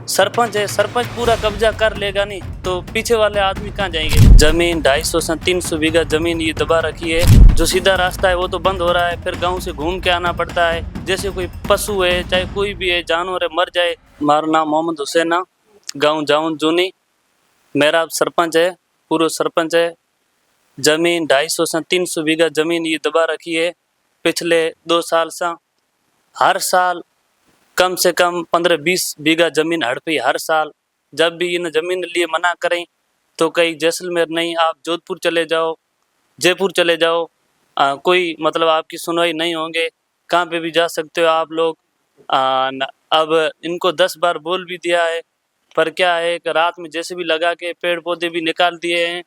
सरपंच है, सरपंच पूरा कब्जा कर लेगा नहीं तो पीछे वाले आदमी कहाँ जाएंगे। जमीन 250 से 300 बीघा जमीन ये दबा रखी है। जो सीधा रास्ता है वो तो बंद हो रहा है, फिर गांव से घूम के आना पड़ता है। जैसे कोई पशु है, चाहे कोई भी है, जानवर है, मर जाए। हमारा नाम मोहम्मद हुसैन, गाँव जाऊन जूनी, मेरा सरपंच है, पूरा सरपंच है। जमीन 250 से 300 बीघा जमीन ये दबा रखी है। पिछले 2 साल से हर साल कम से कम 15-20 बीघा जमीन हड़पी हर साल। जब भी इन जमीन लिए मना करें तो कहीं जैसलमेर नहीं, आप जोधपुर चले जाओ, जयपुर चले जाओ, कोई मतलब आपकी सुनवाई नहीं होंगे। कहाँ पे भी जा सकते हो आप लोग। अब इनको 10 बार बोल भी दिया है, पर क्या है कि रात में जैसे भी लगा के पेड़ पौधे भी निकाल दिए हैं।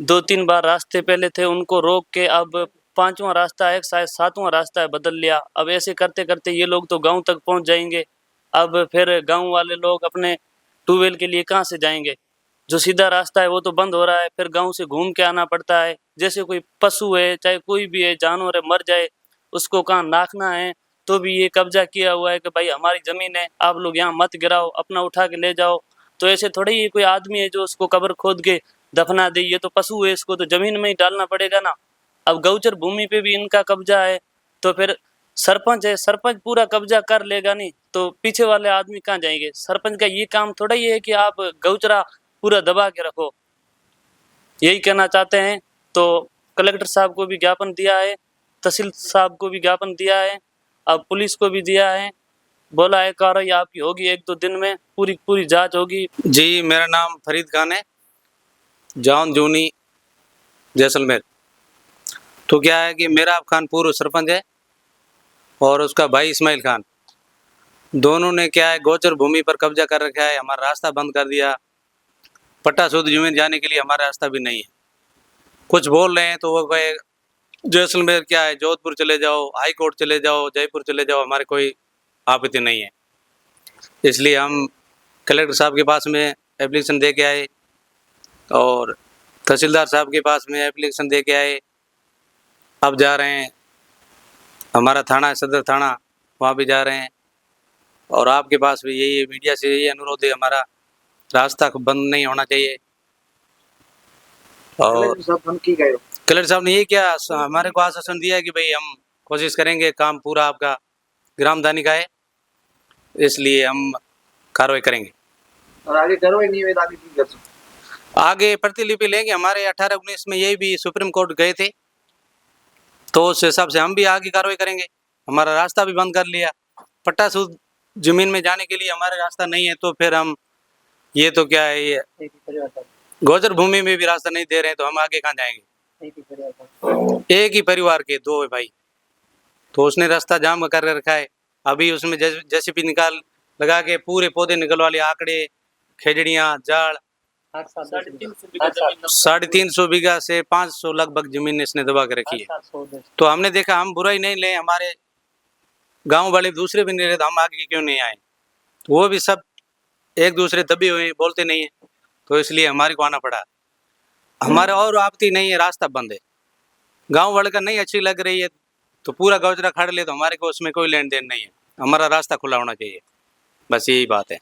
2-3 बार रास्ते पहले थे उनको रोक के अब 5वां रास्ता है, शायद 7वां रास्ता है, बदल लिया। अब ऐसे करते करते ये लोग तो गांव तक पहुंच जाएंगे। अब फिर गांव वाले लोग अपने ट्यूबवेल के लिए कहां से जाएंगे। जो सीधा रास्ता है वो तो बंद हो रहा है, फिर गांव से घूम के आना पड़ता है। जैसे कोई पशु है, चाहे कोई भी है, जानवर है, मर जाए, उसको कहाँ नाखना है तो भी ये कब्जा किया हुआ है कि भाई हमारी ज़मीन है, आप लोग यहाँ मत गिराओ, अपना उठा के ले जाओ। तो ऐसे थोड़ी ही कोई आदमी है जो उसको कब्र खोद के दफना दे। ये तो पशु है, इसको तो ज़मीन में ही डालना पड़ेगा ना। अब गौचर भूमि पे भी इनका कब्जा है, तो फिर सरपंच है, सरपंच पूरा कब्जा कर लेगा नहीं तो पीछे वाले आदमी कहाँ जाएंगे। सरपंच का ये काम थोड़ा ही है कि आप गौचरा पूरा दबा के रखो। यही कहना चाहते हैं। तो कलेक्टर साहब को भी ज्ञापन दिया है, तहसील साहब को भी ज्ञापन दिया है, अब पुलिस को भी दिया है। बोला है कार्रवाई आपकी होगी 1-2 दिन में, पूरी जांच होगी। जी, मेरा नाम फरीद खान है, जान जूनी, जैसलमेर। तो क्या है कि मेराब खान पूर्व सरपंच है और उसका भाई इस्माइल खान, दोनों ने क्या है गोचर भूमि पर कब्जा कर रखा है। हमारा रास्ता बंद कर दिया। पट्टा शुद्ध जमीन जाने के लिए हमारा रास्ता भी नहीं है। कुछ बोल रहे हैं तो वो कहे जैसलमेर क्या है, जोधपुर चले जाओ, हाई कोर्ट चले जाओ, जयपुर चले जाओ, हमारे कोई आपत्ति नहीं है। इसलिए हम कलेक्टर साहब के पास में एप्लीकेशन दे के आए और तहसीलदार साहब के पास में एप्लीकेशन दे के आए। अब जा रहे हैं हमारा थाना है, सदर थाना, वहाँ भी जा रहे हैं। और आपके पास भी यही मीडिया से यही अनुरोध है, हमारा रास्ता बंद नहीं होना चाहिए। और कलेक्टर साहब ने ये क्या हमारे को आश्वासन दिया है कि भाई हम कोशिश करेंगे, काम पूरा आपका ग्रामदानी का है, इसलिए हम कार्रवाई करेंगे। और आगे कार्रवाई नहीं हुई तो आगे की कर सकते? आगे प्रतिलिपि लेंगे। हमारे 18-19 में यही भी सुप्रीम कोर्ट गए थे, तो उस हिसाब से हम भी आगे कार्रवाई करेंगे। हमारा रास्ता भी बंद कर लिया। पट्टा शुद्ध जमीन में जाने के लिए हमारा रास्ता नहीं है, तो फिर हम ये तो क्या है, ये गोचर भूमि में भी रास्ता नहीं दे रहे हैं, तो हम आगे कहाँ जाएंगे। एक ही परिवार के 2 भाई, तो उसने रास्ता जाम कर रखा है। अभी उसमें जेसीबी निकाल लगा के पूरे पौधे निकलवा लिए, आंकड़े, खेजड़ियाँ, जाड़। 350 बीघा से 500 लगभग जमीन इसने दबा के रखी है। तो हमने देखा हम बुराई नहीं ले, हमारे गांव वाले दूसरे भी नहीं रहे, तो हम आगे क्यों नहीं आए। तो वो भी सब एक दूसरे दबे हुए बोलते नहीं है, तो इसलिए हमारे को आना पड़ा। हमारे और आपत्ति नहीं है, रास्ता बंद है, गांव वाले का नहीं अच्छी लग रही है तो पूरा गौचरा खड़ ले, तो हमारे को उसमें कोई लेन देन नहीं है। हमारा रास्ता खुला होना चाहिए, बस यही बात है।